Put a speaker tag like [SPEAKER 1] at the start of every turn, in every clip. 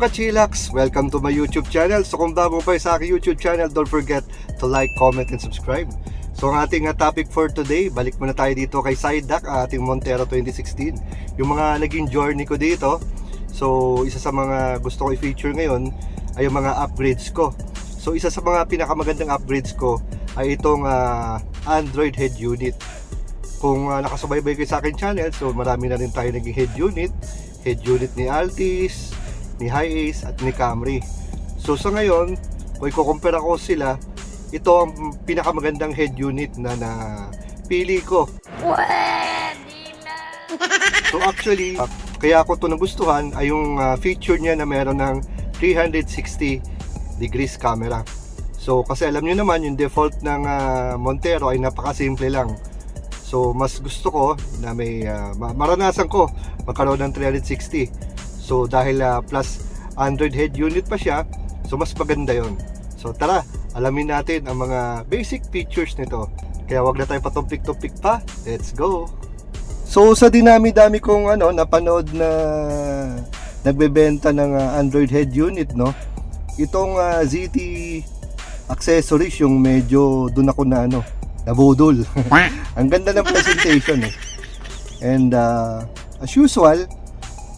[SPEAKER 1] mga ka-chillax! Welcome to my YouTube channel. So kung bago pa sa aking YouTube channel, don't forget to like, comment, and subscribe. So ang ating topic for today, balik muna tayo dito kay Sidedock, ating Montero 2016. Yung mga naging journey ko dito. So isa sa mga gusto ko i-feature ngayon ay yung mga upgrades ko. So isa sa mga pinakamagandang upgrades ko ay itong Android head unit. Kung nakasubaybay kayo sa akin channel, so marami na rin tayo naging head unit ni Altis, ni Hi-Ace at ni Camry. So sa ngayon, kung i-compare ako sila, ito ang pinakamagandang head unit na napili ko. So actually, kaya ako ito nagustuhan ay yung feature niya na meron ng 360 degrees camera. So kasi alam niyo naman yung default ng Montero ay napakasimple lang. So mas gusto ko na may maranasan ko magkaroon ng 360. So dahil plus Android head unit pa siya, so mas maganda yon. So tara, alamin natin ang mga basic features nito. Kaya wag na tayo patumpik-tumpik pa. Let's go. So sa dinami-dami kong napanood na nagbebenta ng Android head unit, no. Itong ZT accessories yung medyo doon ako na nabudol. Ang ganda ng presentation eh. And as usual,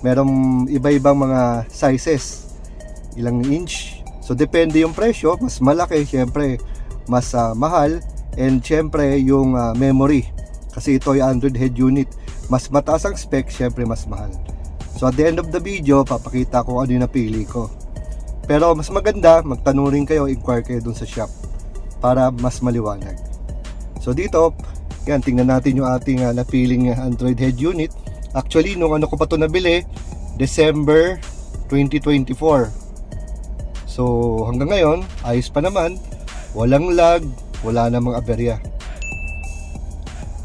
[SPEAKER 1] merong iba-ibang mga sizes, ilang inch. So depende yung presyo, mas malaki syempre mas mahal, and syempre yung memory. Kasi ito ay Android head unit, mas mataas ang spec, syempre mas mahal. So at the end of the video, papakita ko ano yung napili ko. Pero mas maganda, magtanong rin kayo, inquire kayo dun sa shop para mas maliwanag. So dito, yan, tingnan natin yung ating napiling Android head unit. Actually, nung ko pa ito nabili, December 2024. So hanggang ngayon, ayos pa naman, walang lag, wala namang aberya.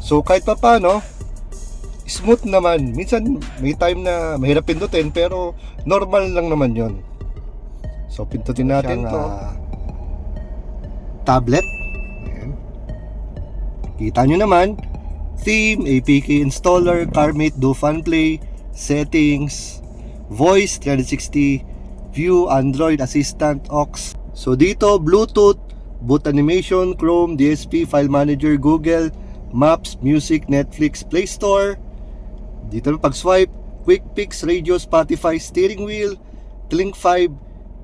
[SPEAKER 1] So kahit pa paano, smooth naman. Minsan may time na mahirap pindutin, pero normal lang naman yon. So pindutin natin to tablet. Ayan. Kita nyo naman, theme, APK installer, CarMate, do fun play, settings, voice 360, view, Android assistant, aux. So dito, Bluetooth, boot animation, Chrome, DSP, file manager, Google, Maps, Music, Netflix, Play Store. Dito pag swipe, quick picks, radio, Spotify, steering wheel, Link 5,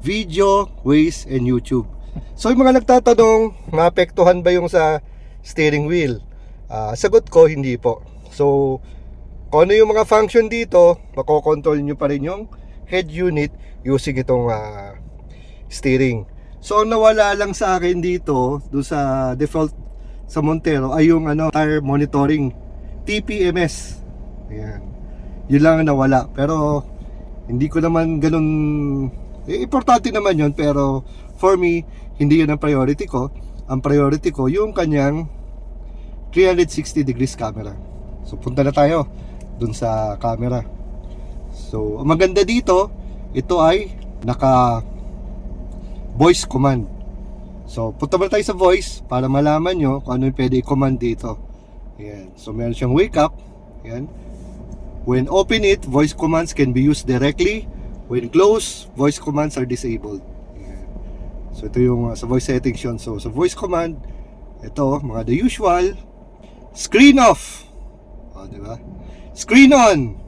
[SPEAKER 1] video, Waze, and YouTube. So yung mga nagtatanong, maapektuhan ba yung sa steering wheel? Sagot ko, hindi po. So kung ano yung mga function dito, makokontrol nyo pa rin yung head unit using itong steering. So ang nawala lang sa akin dito, doon sa default sa Montero, ay yung tire monitoring, TPMS. Ayan. Yun lang ang nawala. Pero hindi ko naman ganun, importante naman yun, pero for me, hindi yun ang priority ko. Ang priority ko yung kanyang 360 degrees camera. So punta na tayo dun sa camera. So ang maganda dito, ito ay naka voice command. So punta muna tayo sa voice para malaman nyo kung ano yung pwede i-command dito. Ayan. So meron siyang wake up. Ayan. When open it, voice commands can be used directly. When close, voice commands are disabled. Ayan. So ito yung sa voice settings yun. So sa voice command, ito mga the usual. Screen off. O, diba? Screen on.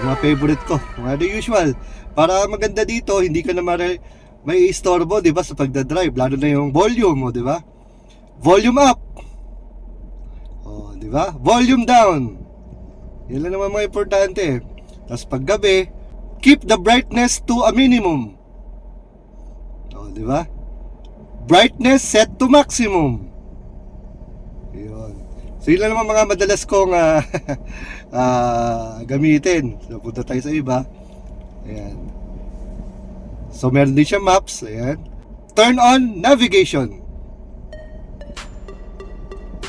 [SPEAKER 1] Mga favorite ko, mga the usual. Para maganda dito, hindi ka na may istorbo, diba, sa pagdadrive. Lalo na yung volume mo, diba? Volume up. O, diba? Volume down. Yan lang naman mga importante. Tapos paggabi, keep the brightness to a minimum. O, diba? Brightness set to maximum. Yun. So yun lang naman mga madalas kong gamitin. So punta tayo sa iba. Ayan. So meron din siya maps. Ayan. Turn on navigation.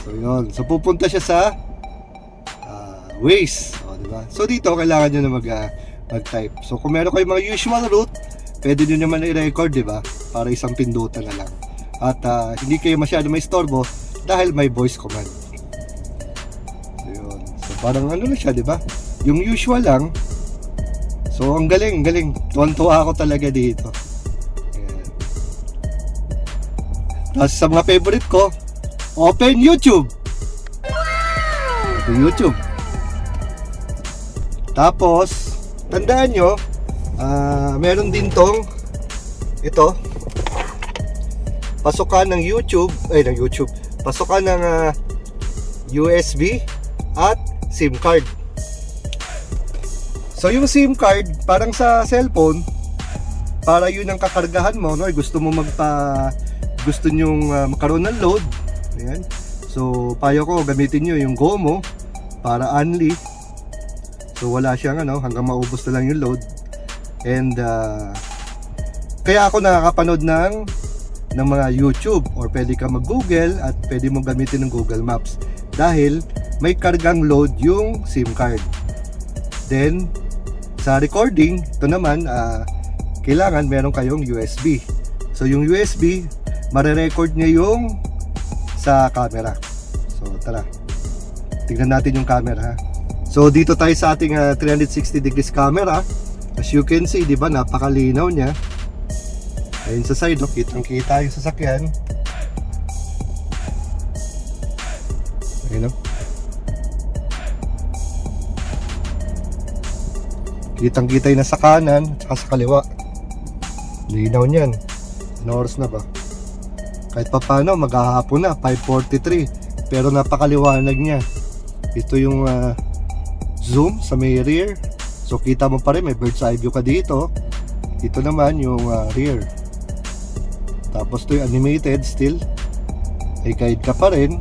[SPEAKER 1] So yun. So pupunta siya sa Waze. O, diba? So dito kailangan nyo na mag-type. So kung meron kayong mga usual route, pwede nyo naman i-record, diba? Para isang pindutan na lang. At hindi kayo masyado may istorbo dahil may voice command. So yun. So parang na siya, diba? Yung usual lang. So ang galing, galing. Tuwan-tuwa ako talaga dito. Ayan. Tapos sa mga favorite ko, open YouTube. Open YouTube. Tapos, tandaan nyo, meron din tong ito, pasukan ng YouTube, pasukan ng USB at SIM card. So yung SIM card, parang sa cellphone, para yun ang kakargahan mo, no? Gusto nyong magkaroon ng load. Ayan. So payo ko, gamitin nyo yung GOMO para only. So wala siyang hanggang maubos na lang yung load. And kaya ako nakakapanood ng mga YouTube, or pwede ka mag-Google at pwede mo gamitin ng Google Maps dahil may kargang load yung SIM card. Then sa recording, ito naman kailangan meron kayong USB. So yung USB, mare-record niya yung sa camera. So tara, tingnan natin yung camera ha. So dito tayo sa ating 360 degrees camera. As you can see, di ba, napakalinaw niya. Ayun sa side, no? Kitang-kita yung sasakyan. Ayun, no? Kitang-kita yung nasa kanan at sa kaliwa. Linaw niyan. Ano oras na ba? Kahit pa paano, maghahapon na, 5:43. Pero napakaliwanag niya. Ito yung zoom sa may rear. So kita mo pa rin, may bird's eye view ka dito. Ito naman yung rear. Tapos ito yung animated still. May guide ka pa rin.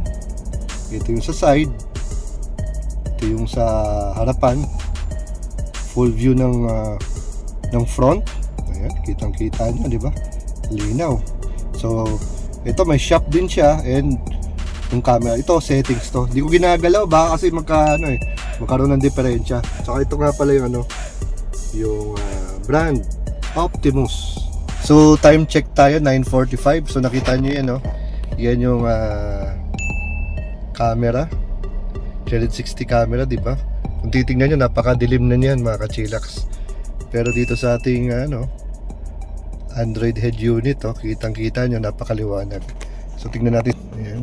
[SPEAKER 1] Ito yung sa side. Ito yung sa harapan. Full view ng front. Ayan, kitang-kita nyo, di ba? Linaw. So ito may shop din siya, and yung camera, ito settings to. Hindi ko ginagalaw baka kasi magkaroon ng diferensya. Saka ito nga pala yung yung brand Optimus. So time check tayo, 9:45. So nakita niyo yan, yan yung camera, 360 camera, di ba? Kung titingnan nyo, napakadilim na niyan mga kachillax. Pero dito sa ating Android head unit, kitang-kita nyo, napakaliwanag. So tingnan natin. Ayan.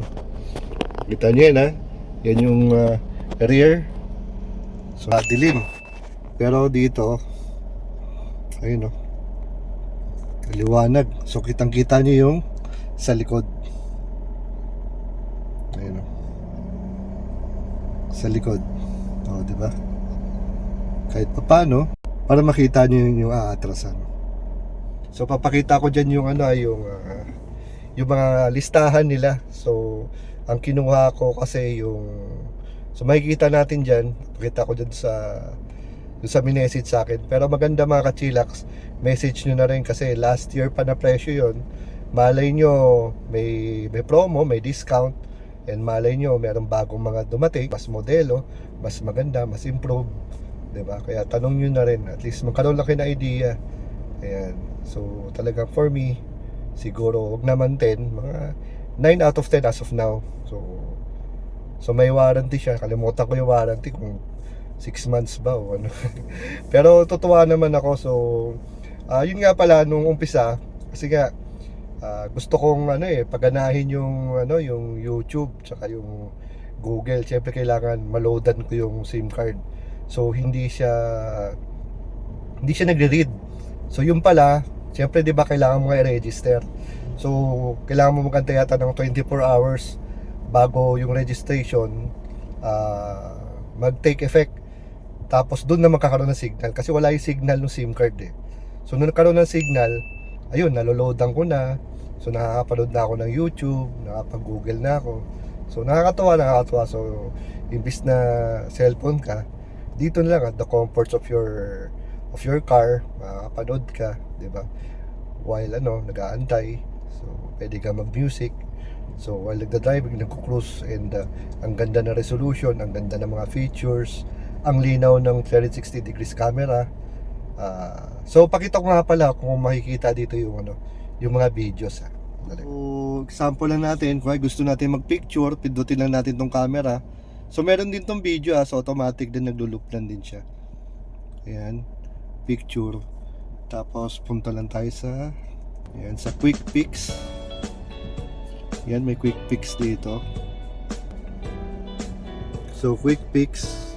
[SPEAKER 1] Kita nyo yan, yan yung rear. So dilim. Pero dito, ayun, liwanag. So kitang-kita nyo yung sa likod. Ayun, sa likod. Di ba? Kahit paano, para makita niyo yung aatrasan. So papakita ko diyan yung yung mga listahan nila. So ang kinuha ko kasi so makikita natin diyan, pakita ko diyan sa message sa akin. Pero maganda mga kachillax, message nyo na rin kasi last year pa na presyo yon. Malay nyo may promo, may discount, and malay nyo merong bagong mga dumating, mas modelo, mas maganda, mas improve, diba? Kaya tanong nyo na rin, at least magkaroon lang kayo na idea. Ayan. So talagang for me, siguro wag naman 10, mga 9 out of 10 as of now. So may warranty siya. Kalimutan ko yung warranty kung 6 months ba o ano. Pero tutuwa naman ako. So yun nga pala nung umpisa, kasi nga gusto kong paganahin yung yung YouTube tsaka yung Google. Siyempre kailangan maloadan ko yung SIM card. So hindi siya nagre-read. So yung pala, siyempre 'di ba kailangan mo i-register. So kailangan mo magantay yata ng 24 hours bago yung registration mag-take effect. Tapos doon na magkakaroon ng signal kasi wala yung signal ng SIM card So nung nagkaroon ng signal, ayun, naloloadan ko na. So nakakapanood na ako ng YouTube, nakapag-Google na ako. So nakakatuwa. So imbis na cellphone ka, dito na lang at the comforts of your car, makakapanood ka, 'di ba? While nag-aantay. So pwede ka mag-music. So while nagda-driving, nagko-cruise, and ang ganda ng resolution, ang ganda ng mga features, ang linaw ng 360 degrees camera. So pakita ko nga pala kung makikita dito yung mga videos. So example lang natin, kung gusto natin mag-picture, pindutin lang natin tong camera. So meron din tong video so automatic din naglo-loop lang din siya. Ayan. picture. Tapos punta lang tayo sa yan, sa quick pics. Yan, may quick pics dito. So quick pics.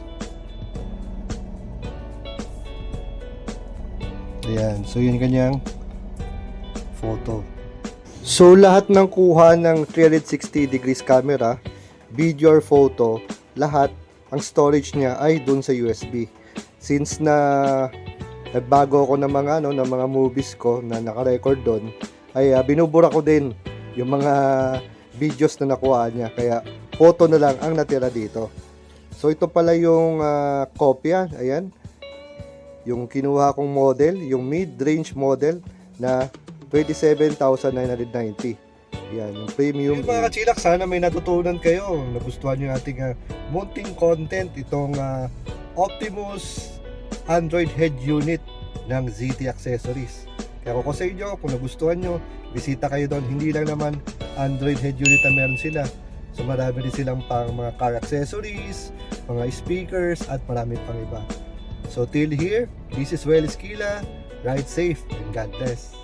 [SPEAKER 1] Ayan, so yun kanyang photo. So lahat ng kuha ng 360 degrees camera, video or photo, lahat ang storage niya ay dun sa USB. Since na nagbago ako ng mga movies ko na naka-record doon, ay binubura ko din yung mga videos na nakuha niya, kaya photo na lang ang natira dito. So ito pala yung kopya, ayan, yung kinuha kong model, yung mid-range model na 27,990. Yan, yung premium. Yung mga kachilak, sana may natutunan kayo. Nagustuhan nyo ating munting content, itong Optimus Android head unit ng ZT Accessories. Kaya kung sa inyo, kung nagustuhan nyo, bisita kayo doon. Hindi lang naman Android head unit na meron sila. So marami rin silang pang mga car accessories, mga speakers, at marami pang iba. So till here, this is Well Esquila. Ride safe and God bless.